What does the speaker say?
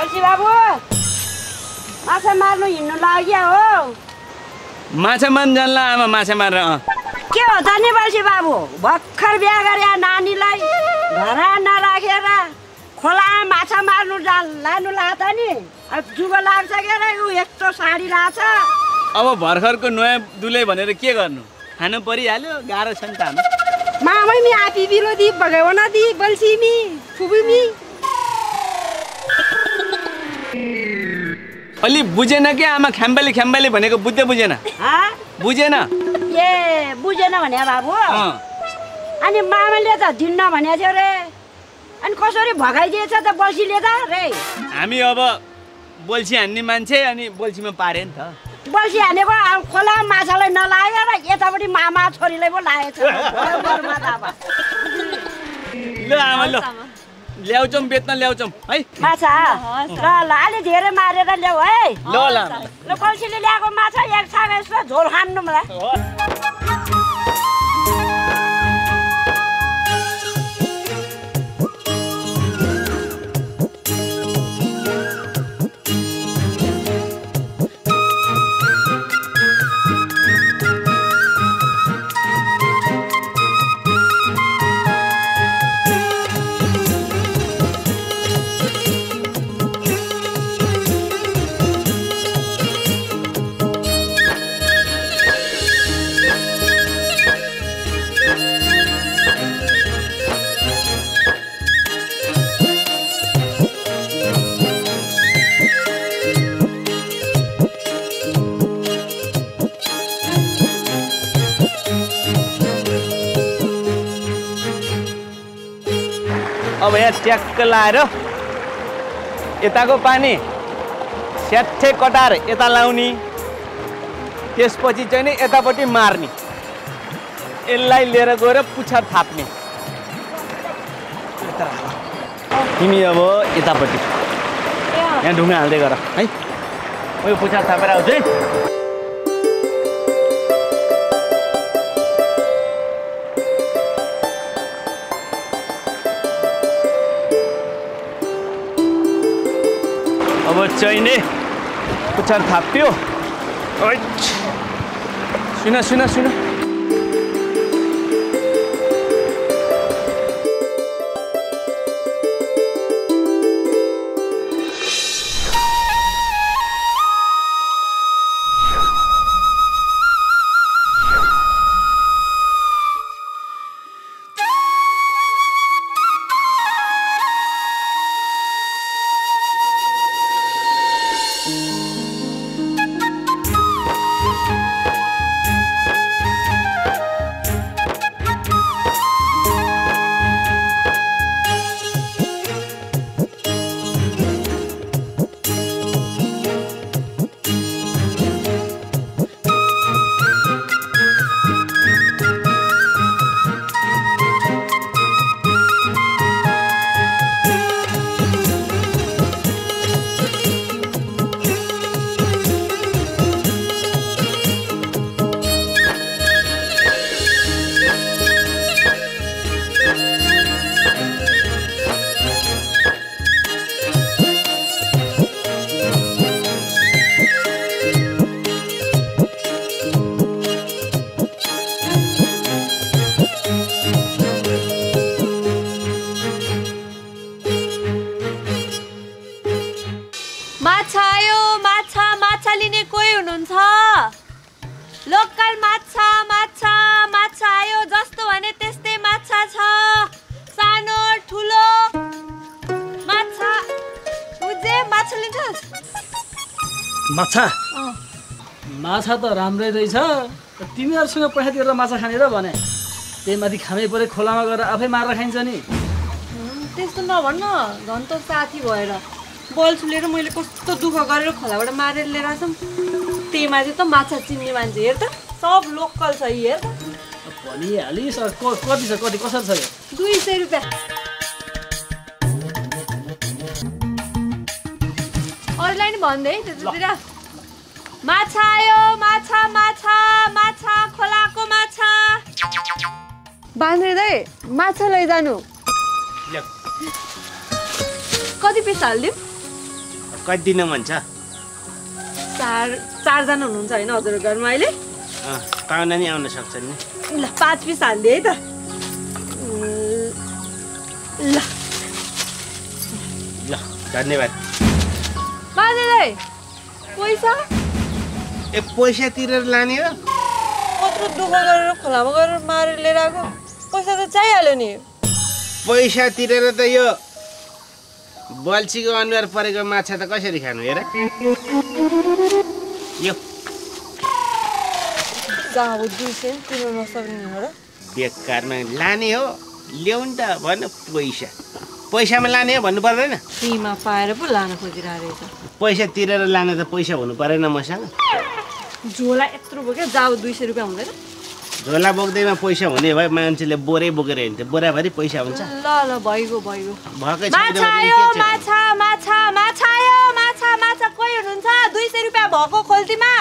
बल्छी बाबु माछा मार्नु हिँड्नु लाग्यो हो माछा मार्न जानला आमा माछा मार्न के हो त नि बल्छी बाबु भर्खर बिहा गरे नानीलाई घर नराखेर खोला माछा मार्नु लानु लात नि अब जुगो लाग्छ के रे उ यस्तो साडी लाछ अब भर्खरको नयाँ दुलै भनेर के गर्नु खानु परिहाल्यो गाह्रो छ नि त मामै मी आपी विरोधी भगवान दी बल्छी मी फुबी मी अलि बुझेन के आमा ख्याम्बाली भनेको बुझेन बुझेन ए बुझेन भने बाबु अनि मामाले त दिन्न भनेको थियो रे अनि कसरी भगाइदिएछ त बल्छीले त रे हामी अब बल्छी हान्ने मान्छे अनि बल्छीमा पारे नि त बल्छी हानेको खोला माछालाई नलागेर यतापट्टि मामा छोरीलाई पो लागेछ ल आमा ल ल्याउँछौँ बेच्न ल्याउँछौँ है माछा ल ल अलि धेरै मारेर ल्याऊ है ल ल ल बल्छीले ल्याएको माछा एक छाक यसो झोल खान्नु मलाई अब यहाँ ट्याक्क लाएर यताको पानी स्याठे कटाएर यता लाउने त्यसपछि चाहिँ नि यतापट्टि मार्ने यसलाई लिएर गएर पुच्छर थाप्ने तिमी अब यतापट्टि यहाँ ढुङ्गा हाल्दै गर है म यो पुच्छर थापेर आउँछु है अब चाहिने पुच्छर थाप्यो सुन लोकल माछा माछा माछा आयो जस्तो भने त्यस्तै माछा छ सानो ठुलो माछा बुझे माछा लिन्छस् माछा माछा त राम्रै रहेछ तिमीहरुसँग पैसा तिरेर माछा खाने र भने त्यही माथि खामै परे खोलामा गएर आफै मारेर खाइन्छ नि त्यस्तो नभन्न झन् त साथी भएर बल्छु लिएर मैले कस्तो दुःख गरेर खोलाबाट मारेर लिएर आछम त्यही माथि त माछा चिन्ने मान्छे हेर त सब लोकल छ हेर त भनिहालिस कति छ कति कसरी छ यो 200 रुपैयाँ अरूलाई नि भन्दै त्यतातिर माछा आयो माछा माछा माछा खोलाको माछा बाँध्रे दाइ माछा लैजानु कति पैसा हाल्दियौ कति दिन मन छ? चारजना हुनुहुन्छ होइन हजुरको घरमा अहिले? पाहुना नि आउन सक्छन् नि। ल 5 पिस हालिदिए है त। ल ल धन्यवाद। बाजेले पैसा पैसा तिरेर लाने हो? कत्रो दुःख गरेर खोलामा गएर मारेर लिएर आएको पैसा त चाहिहाल्यो नि। पैसा तिरेर त यो बल्छीको अनुहार परेको माछा त कसरी खानु हेर? यो अब 200 तिर्न नसक्ने हो र? बेकारमा लाने हो ल्याउनु त भन पैसा। पैसामा लाने हो भन्नु पर्दैन? फ्रीमा पाएर पो लान खोजिरहेको रहेछ। पैसा तिरेर लाने त पैसा हुनु परेन मसँग? झोला यत्रो बोक्यो जाऊ 200 रुपियाँ हुँदैन? झोला बोक्दैमा पैसा हुने भए मान्छेले बोरै बोकेर हिँड्थ्यो। बोराभरि पैसा हुन्छ? ल ल भइगयो भइगयो। भएकै माछा आयो माछा माछा माछा आयो माछा माछा कोही हुनुहुन्छ 200 रुपियाँ भएको खोल्टीमा?